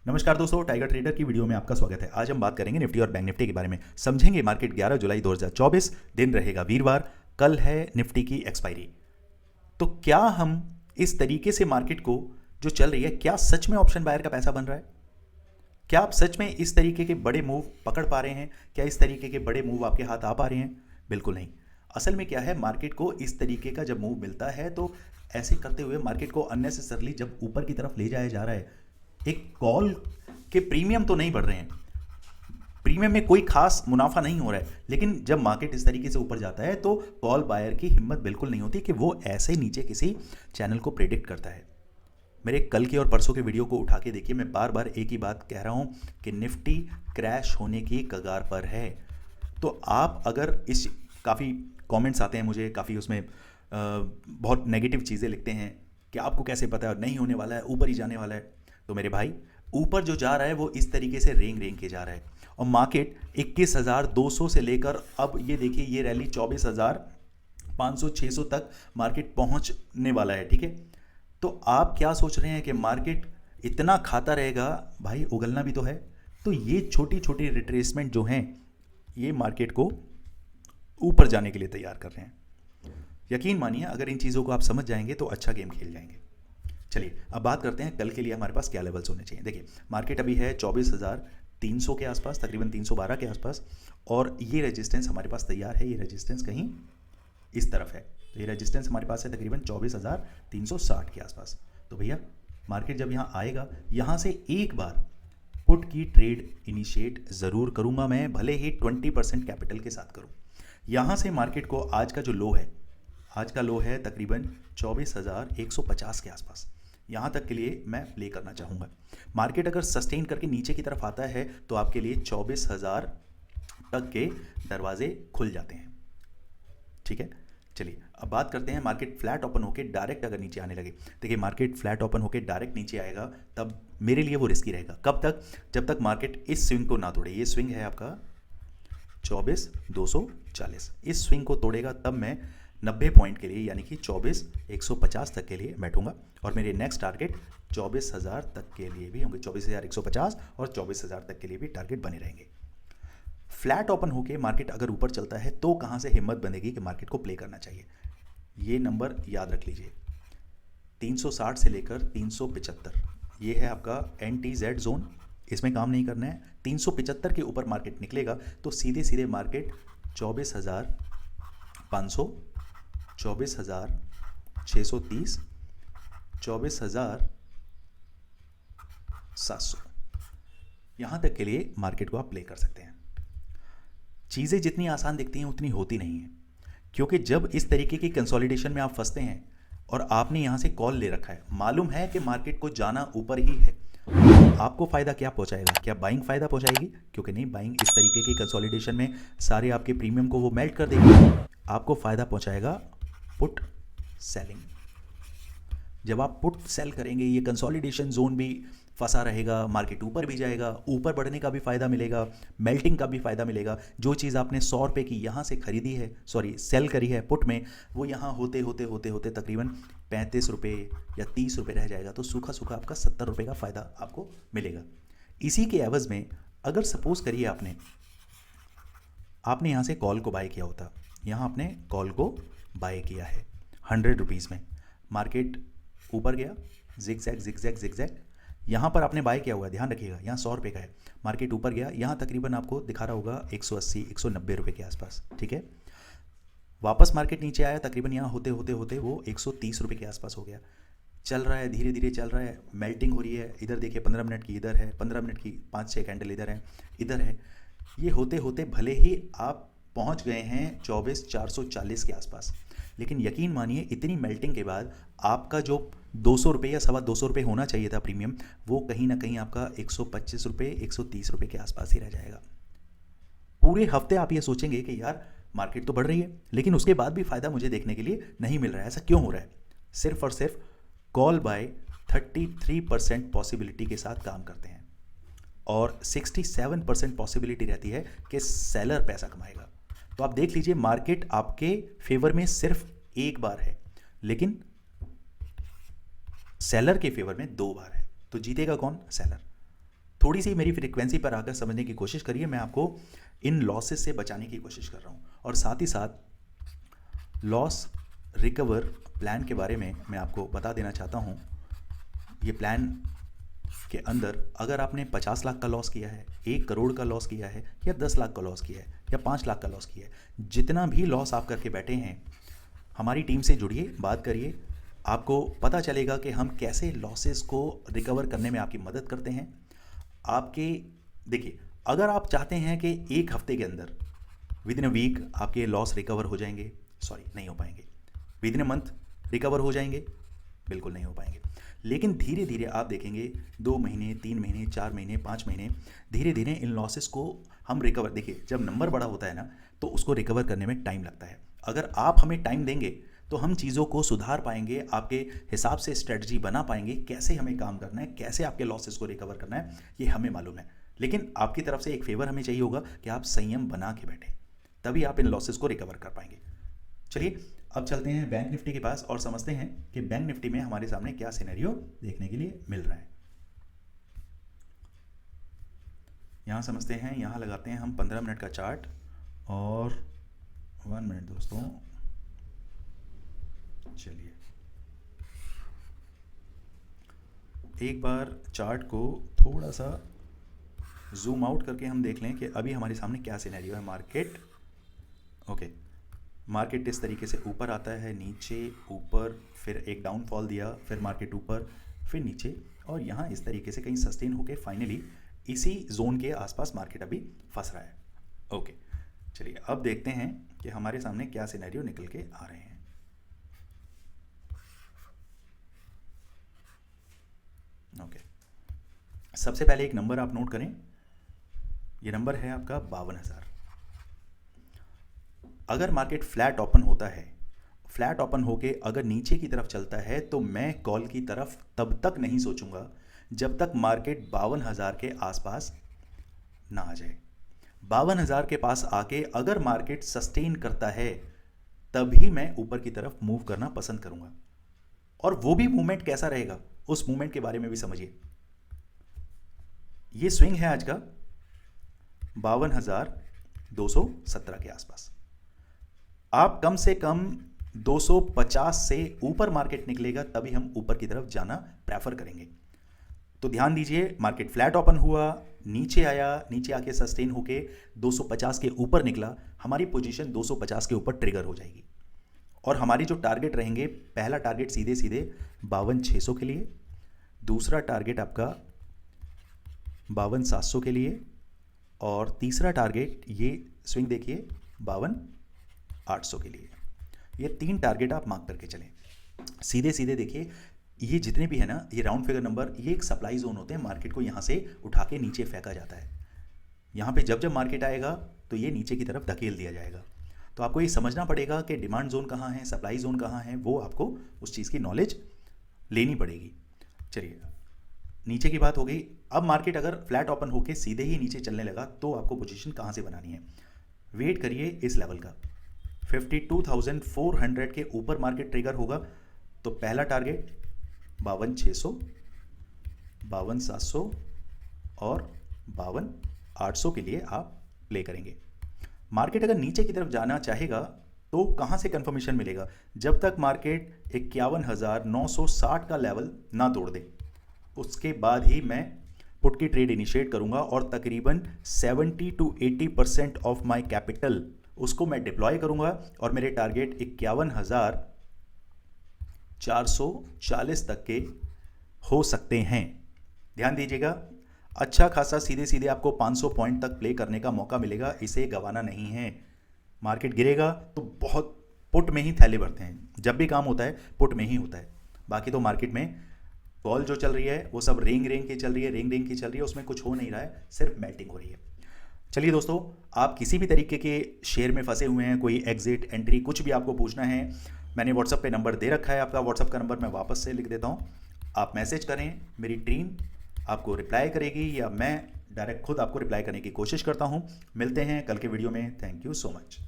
नमस्कार दोस्तों, tiger trader की वीडियो में आपका स्वागत है। आज हम बात करेंगे निफ्टी और बैंक निफ्टी के बारे में। समझेंगे मार्केट 11 जुलाई 2024, दिन रहेगा वीरवार, कल है निफ्टी की एक्सपायरी। तो क्या हम इस तरीके से मार्केट को जो चल रही है, क्या सच में ऑप्शन बायर का पैसा बन रहा है? क्या आप सच में इस तरीके के बड़े मूव पकड़ पा रहे हैं? क्या इस तरीके के बड़े मूव आपके हाथ आ पा रहे हैं? बिल्कुल नहीं। असल में क्या है, मार्केट को इस तरीके का जब मूव मिलता है तो ऐसे करते हुए मार्केट को अननेसेसरली जब ऊपर की तरफ ले जाया जा रहा है, एक कॉल के प्रीमियम तो नहीं बढ़ रहे हैं, प्रीमियम में कोई खास मुनाफा नहीं हो रहा है, लेकिन जब मार्केट इस तरीके से ऊपर जाता है तो कॉल बायर की हिम्मत बिल्कुल नहीं होती कि वो ऐसे नीचे किसी चैनल को प्रेडिक्ट करता है। मेरे कल के और परसों के वीडियो को उठा के देखिए, मैं बार बार एक ही बात कह रहा हूं कि निफ्टी क्रैश होने की कगार पर है। तो आप अगर इस काफ़ी कमेंट्स आते हैं मुझे, काफ़ी उसमें बहुत नेगेटिव चीज़ें लिखते हैं कि आपको कैसे पता है नहीं होने वाला है, ऊपर ही जाने वाला है। तो मेरे भाई, ऊपर जो जा रहा है वो इस तरीके से रेंग रेंग के जा रहा है और मार्केट 21,200 से लेकर अब ये देखिए, ये रैली 24,500 600 तक मार्केट पहुंचने वाला है। ठीक है, तो आप क्या सोच रहे हैं कि मार्केट इतना खाता रहेगा? भाई, उगलना भी तो है। तो ये छोटी छोटी रिट्रेसमेंट जो हैं, ये मार्केट को ऊपर जाने के लिए तैयार कर रहे हैं। यकीन मानिए, अगर इन चीज़ों को आप समझ जाएंगे तो अच्छा गेम खेल जाएंगे। चलिए अब बात करते हैं कल के लिए हमारे पास क्या लेवल्स होने चाहिए। देखिए, मार्केट अभी है 24,300 के आसपास, तकरीबन 312 के आसपास, और ये रेजिस्टेंस हमारे पास तैयार है। ये रेजिस्टेंस कहीं इस तरफ है, तो ये रेजिस्टेंस हमारे पास है तकरीबन 24,360 के आसपास। तो भैया, मार्केट जब यहाँ आएगा, यहाँ से एक बार पुट की ट्रेड इनिशिएट ज़रूर करूँगा मैं, भले ही 20% कैपिटल के साथ करूँ। यहाँ से मार्केट को आज का जो लो है, आज का लो है तकरीबन 24,150 के आसपास, यहाँ तक के लिए मैं प्ले करना चाहूँगा। मार्केट अगर सस्टेन करके नीचे की तरफ आता है तो आपके लिए 24,000 तक के दरवाजे खुल जाते हैं। ठीक है, चलिए अब बात करते हैं मार्केट फ्लैट ओपन होके डायरेक्ट अगर नीचे आने लगे। देखिए, मार्केट फ्लैट ओपन होके डायरेक्ट नीचे आएगा तब मेरे लिए वो रिस्की रहेगा। कब तक? जब तक मार्केट इस स्विंग को ना तोड़े। ये स्विंग है आपका 24,240, इस स्विंग को तोड़ेगा तब मैं 90 पॉइंट के लिए, यानी कि 24,150 तक के लिए बैठूंगा, और मेरे नेक्स्ट टारगेट 24,000 तक के लिए भी होंगे। 24,150 और 24,000 तक के लिए भी टारगेट बने रहेंगे। फ्लैट ओपन होके मार्केट अगर ऊपर चलता है तो कहाँ से हिम्मत बनेगी कि मार्केट को प्ले करना चाहिए? ये नंबर याद रख लीजिए, 360 से लेकर 375, ये है आपका NTZ जोन। इसमें काम नहीं करना है। 375 के ऊपर मार्केट निकलेगा तो सीधे सीधे मार्केट 24,500, 24,630, 24,700, यहाँ तक के लिए मार्केट को आप प्ले कर सकते हैं। चीज़ें जितनी आसान दिखती हैं उतनी होती नहीं है, क्योंकि जब इस तरीके की कंसोलिडेशन में आप फंसते हैं और आपने यहाँ से कॉल ले रखा है, मालूम है कि मार्केट को जाना ऊपर ही है, आपको फ़ायदा क्या पहुंचाएगा? क्या बाइंग फ़ायदा पहुंचाएगी? क्योंकि नहीं, बाइंग इस तरीके की कंसोलिडेशन में सारे आपके प्रीमियम को वो मेल्ट कर देगी। आपको फ़ायदा पहुंचाएगा पुट सेलिंग। जब आप पुट सेल करेंगे, ये कंसोलिडेशन जोन भी फंसा रहेगा, मार्केट ऊपर भी जाएगा, ऊपर बढ़ने का भी फ़ायदा मिलेगा, मेल्टिंग का भी फ़ायदा मिलेगा। जो चीज़ आपने 100 रुपये की यहाँ से खरीदी है, सॉरी सेल करी है पुट में, वो यहाँ होते होते होते होते तकरीबन 35 रुपये या 30 रुपये रह जाएगा। तो सूखा सूखा आपका 70 रुपये का फ़ायदा आपको मिलेगा। इसी के एवज़ में अगर सपोज़ करिए आपने यहाँ से कॉल को बाय किया होता, यहाँ आपने कॉल को बाय किया है 100 रुपीज़ में, मार्केट ऊपर गया, zig zag zig zag zig zag, यहाँ पर आपने बाय किया हुआ है, ध्यान रखिएगा, यहाँ 100 रुपये का है, मार्केट ऊपर गया, यहाँ तकरीबन आपको दिखा रहा होगा 180 190 रुपये के आसपास। ठीक है, वापस मार्केट नीचे आया, तकरीबन यहाँ होते होते होते वो 130 रुपये के आसपास हो गया। चल रहा है, धीरे धीरे चल रहा है, मेल्टिंग हो रही है। इधर देखिए 15 मिनट की इधर है, 15 मिनट की 5-6 कैंडल इधर है, इधर है। ये होते होते भले ही आप पहुंच गए हैं 24,440 के आसपास, लेकिन यकीन मानिए इतनी मेल्टिंग के बाद आपका जो 200 रुपये या 225 रुपये होना चाहिए था प्रीमियम, वो कहीं ना कहीं आपका 125 रुपये 130 रुपये के आसपास ही रह जाएगा। पूरे हफ्ते आप ये सोचेंगे कि यार मार्केट तो बढ़ रही है, लेकिन उसके बाद भी फ़ायदा मुझे देखने के लिए नहीं मिल रहा है। ऐसा क्यों हो रहा है? सिर्फ और सिर्फ कॉल बाय 33% पॉसिबिलिटी के साथ काम करते हैं और 67% पॉसिबिलिटी रहती है कि सेलर पैसा कमाएगा। तो आप देख लीजिए, मार्केट आपके फेवर में सिर्फ एक बार है, लेकिन सेलर के फेवर में 2 बार है। तो जीतेगा कौन? सेलर। थोड़ी सी मेरी फ्रीक्वेंसी पर आकर समझने की कोशिश करिए। मैं आपको इन लॉसेस से बचाने की कोशिश कर रहा हूँ, और साथ ही साथ लॉस रिकवर प्लान के बारे में मैं आपको बता देना चाहता हूँ। ये प्लान के अंदर अगर आपने 50 लाख का लॉस किया है, 1 करोड़ का लॉस किया है, या 10 लाख का लॉस किया है, या 5 लाख का लॉस किया है, जितना भी लॉस आप करके बैठे हैं, हमारी टीम से जुड़िए, बात करिए। आपको पता चलेगा कि हम कैसे लॉसेस को रिकवर करने में आपकी मदद करते हैं। आपके देखिए, अगर आप चाहते हैं कि 1 हफ्ते के अंदर, विद इन अ वीक आपके लॉस रिकवर हो जाएंगे, सॉरी नहीं हो पाएंगे। With in a month recover हो जाएंगे, बिल्कुल नहीं हो पाएंगे। लेकिन धीरे धीरे आप देखेंगे 2 महीने, 3 महीने, 4 महीने, 5 महीने, धीरे धीरे इन लॉसेस को हम रिकवर, देखिए जब नंबर बड़ा होता है ना, तो उसको रिकवर करने में टाइम लगता है। अगर आप हमें टाइम देंगे तो हम चीज़ों को सुधार पाएंगे, आपके हिसाब से स्ट्रेटजी बना पाएंगे, कैसे हमें काम करना है, कैसे आपके लॉसेस को रिकवर करना है, ये हमें मालूम है। लेकिन आपकी तरफ से एक फेवर हमें चाहिए होगा कि आप संयम बना के बैठें, तभी आप इन लॉसेस को रिकवर कर पाएंगे। चलिए अब चलते हैं बैंक निफ्टी के पास और समझते हैं कि बैंक निफ्टी में हमारे सामने क्या सिनेरियो देखने के लिए मिल रहा है। यहाँ समझते हैं, यहाँ लगाते हैं हम 15 मिनट का चार्ट, और 1 मिनट दोस्तों, चलिए एक बार चार्ट को थोड़ा सा जूम आउट करके हम देख लें कि अभी हमारे सामने क्या सिनेरियो है। मार्केट ओके, मार्केट इस तरीके से ऊपर आता है, नीचे, ऊपर, फिर एक डाउनफॉल दिया, फिर मार्केट ऊपर, फिर नीचे, और यहाँ इस तरीके से कहीं सस्टेन होके फाइनली इसी जोन के आसपास मार्केट अभी फंस रहा है। ओके, चलिए अब देखते हैं कि हमारे सामने क्या सिनेरियो निकल के आ रहे हैं। ओके, सबसे पहले एक नंबर आप नोट करें, ये नंबर है आपका 52,000। अगर मार्केट फ्लैट ओपन होता है, फ्लैट ओपन होके अगर नीचे की तरफ चलता है, तो मैं कॉल की तरफ तब तक नहीं सोचूंगा जब तक मार्केट 52,000 के आसपास ना आ जाए। 52,000 के पास आके अगर मार्केट सस्टेन करता है, तभी मैं ऊपर की तरफ मूव करना पसंद करूंगा। और वो भी मूवमेंट कैसा रहेगा, उस मूवमेंट के बारे में भी समझिए। ये स्विंग है आज का 52,217 के आसपास। आप कम से कम 250 से ऊपर मार्केट निकलेगा, तभी हम ऊपर की तरफ जाना प्रेफर करेंगे। तो ध्यान दीजिए, मार्केट फ्लैट ओपन हुआ, नीचे आया, नीचे आके सस्टेन होके 250 के ऊपर निकला, हमारी पोजीशन 250 के ऊपर ट्रिगर हो जाएगी। और हमारी जो टारगेट रहेंगे, पहला टारगेट सीधे सीधे 52,600 के लिए, दूसरा टारगेट आपका 52,700 के लिए, और तीसरा टारगेट ये स्विंग देखिए 52,800 के लिए। ये 3 टारगेट आप मार्क करके चलें। सीधे सीधे देखिए, ये जितने भी है ना, ये राउंड फिगर नंबर, ये एक सप्लाई जोन होते हैं। मार्केट को यहाँ से उठा के नीचे फेंका जाता है। यहाँ पे जब जब मार्केट आएगा तो ये नीचे की तरफ धकेल दिया जाएगा। तो आपको ये समझना पड़ेगा कि डिमांड जोन कहाँ है, सप्लाई जोन कहाँ है, वो आपको उस चीज़ की नॉलेज लेनी पड़ेगी। चलिए, नीचे की बात हो गई। अब मार्केट अगर फ्लैट ओपन होके सीधे ही नीचे चलने लगा, तो आपको पोजीशन कहाँ से बनानी है, वेट करिए इस लेवल का। 52,400 के ऊपर मार्केट ट्रिगर होगा, तो पहला टारगेट 52,600, 52,700 और 52,800 के लिए आप प्ले करेंगे। मार्केट अगर नीचे की तरफ जाना चाहेगा तो कहाँ से कंफर्मेशन मिलेगा, जब तक मार्केट 51,960 का लेवल ना तोड़ दे, उसके बाद ही मैं पुट की ट्रेड इनिशिएट करूंगा, और तकरीबन 70 to 80% ऑफ माय कैपिटल उसको मैं डिप्लॉय करूंगा, और मेरे टारगेट 51,440 तक के हो सकते हैं। ध्यान दीजिएगा, अच्छा खासा सीधे सीधे आपको 500 पॉइंट तक प्ले करने का मौका मिलेगा, इसे गंवाना नहीं है। मार्केट गिरेगा तो बहुत पुट में ही थैले भरते हैं, जब भी काम होता है पुट में ही होता है। बाकी तो मार्केट में कॉल जो चल रही है वो सब रेंग रेंग की चल रही है, रेंग रेंग की चल रही है, उसमें कुछ हो नहीं रहा है, सिर्फ मेल्टिंग हो रही है। चलिए दोस्तों, आप किसी भी तरीके के शेयर में फंसे हुए हैं, कोई एग्जिट एंट्री कुछ भी आपको पूछना है, मैंने व्हाट्सअप पे नंबर दे रखा है, आपका व्हाट्सअप का नंबर मैं वापस से लिख देता हूँ। आप मैसेज करें, मेरी टीम आपको रिप्लाई करेगी, या मैं डायरेक्ट खुद आपको रिप्लाई करने की कोशिश करता हूँ। मिलते हैं कल के वीडियो में। Thank you so much.